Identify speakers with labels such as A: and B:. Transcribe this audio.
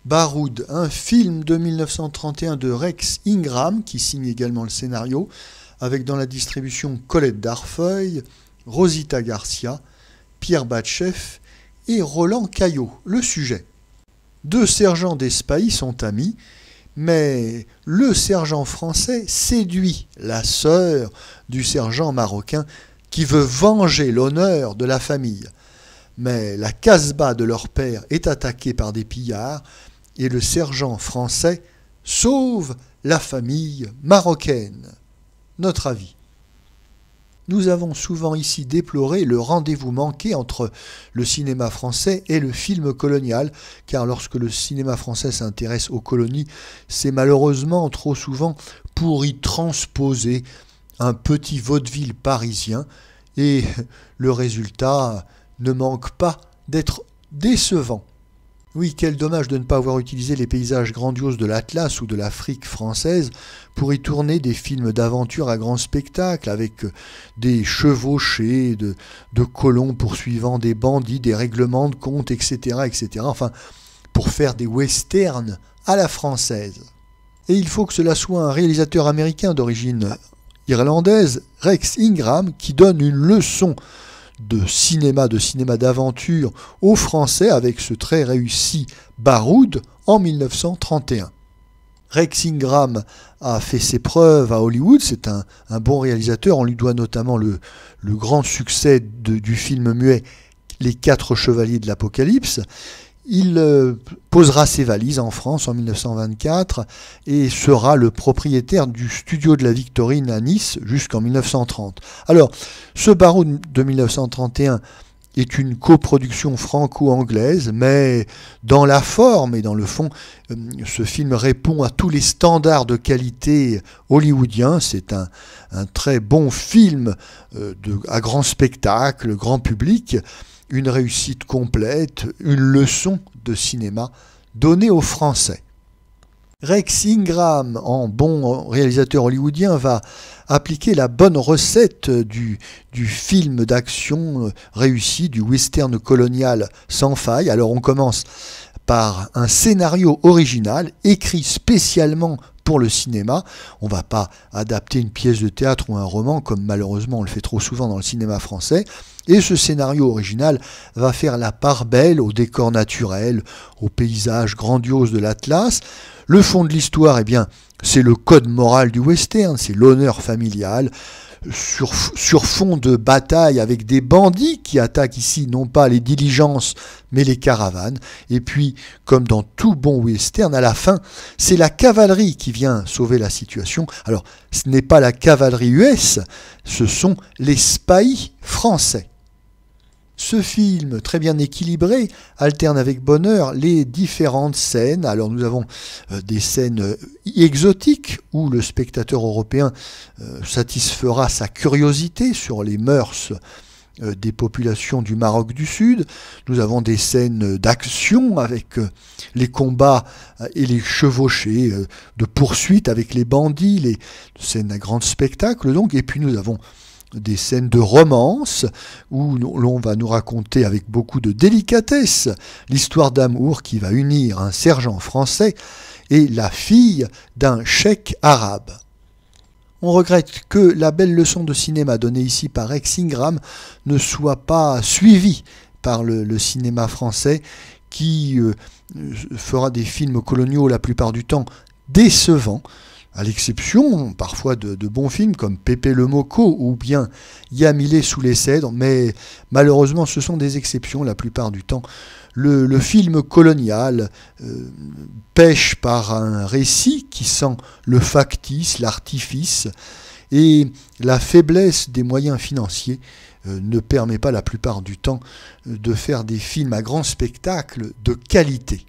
A: Baroud, un film de 1931 de Rex Ingram, qui signe également le scénario, avec dans la distribution Colette Darfeuille, Rosita Garcia, Pierre Batcheff et Roland Caillot. Le sujet. Deux sergents d'Espaï sont amis, mais le sergent français séduit la sœur du sergent marocain qui veut venger l'honneur de la famille. Mais la casbah de leur père est attaquée par des pillards et le sergent français sauve la famille marocaine. Notre avis. Nous avons souvent ici déploré le rendez-vous manqué entre le cinéma français et le film colonial, car lorsque le cinéma français s'intéresse aux colonies, c'est malheureusement trop souvent pour y transposer un petit vaudeville parisien, et le résultat ne manque pas d'être décevant. Oui, quel dommage de ne pas avoir utilisé les paysages grandioses de l'Atlas ou de l'Afrique française pour y tourner des films d'aventure à grand spectacle, avec des chevauchés de colons poursuivant des bandits, des règlements de compte, etc., etc. Enfin, pour faire des westerns à la française. Et il faut que cela soit un réalisateur américain d'origine irlandaise, Rex Ingram, qui donne une leçon de cinéma d'aventure aux Français avec ce très réussi Baroud en 1931. Rex Ingram a fait ses preuves à Hollywood, c'est un bon réalisateur, on lui doit notamment le grand succès du film muet Les Quatre Chevaliers de l'Apocalypse. Il posera ses valises en France en 1924 et sera le propriétaire du studio de la Victorine à Nice jusqu'en 1930. Alors, ce Baroud de 1931 est une coproduction franco-anglaise, mais dans la forme et dans le fond, ce film répond à tous les standards de qualité hollywoodiens. C'est un très bon film à grand spectacle, grand public, une réussite complète, une leçon de cinéma donnée aux Français. Rex Ingram, en bon réalisateur hollywoodien, va appliquer la bonne recette du film d'action réussi, du western colonial sans faille. Alors on commence par un scénario original, écrit spécialement pour le cinéma. On ne va pas adapter une pièce de théâtre ou un roman, comme malheureusement on le fait trop souvent dans le cinéma français. Et ce scénario original va faire la part belle aux décors naturels, aux paysages grandioses de l'Atlas. Le fond de l'histoire, eh bien, c'est le code moral du western, c'est l'honneur familial, sur fond de bataille avec des bandits qui attaquent ici non pas les diligences mais les caravanes. Et puis, comme dans tout bon western, à la fin, c'est la cavalerie qui vient sauver la situation. Alors, ce n'est pas la cavalerie US, ce sont les spahis français. Ce film, très bien équilibré, alterne avec bonheur les différentes scènes. Alors nous avons des scènes exotiques où le spectateur européen satisfera sa curiosité sur les mœurs des populations du Maroc du Sud. Nous avons des scènes d'action avec les combats et les chevauchés de poursuite avec les bandits, les scènes à grand spectacle donc. Et puis nous avons des scènes de romance où l'on va nous raconter avec beaucoup de délicatesse l'histoire d'amour qui va unir un sergent français et la fille d'un cheikh arabe. On regrette que la belle leçon de cinéma donnée ici par Rex Ingram ne soit pas suivie par le cinéma français qui fera des films coloniaux la plupart du temps décevants, à l'exception parfois de bons films comme Pépé le Moko ou bien Yamilé sous les cèdres, mais malheureusement ce sont des exceptions la plupart du temps. Le film colonial pêche par un récit qui sent le factice, l'artifice, et la faiblesse des moyens financiers ne permet pas la plupart du temps de faire des films à grand spectacle de qualité.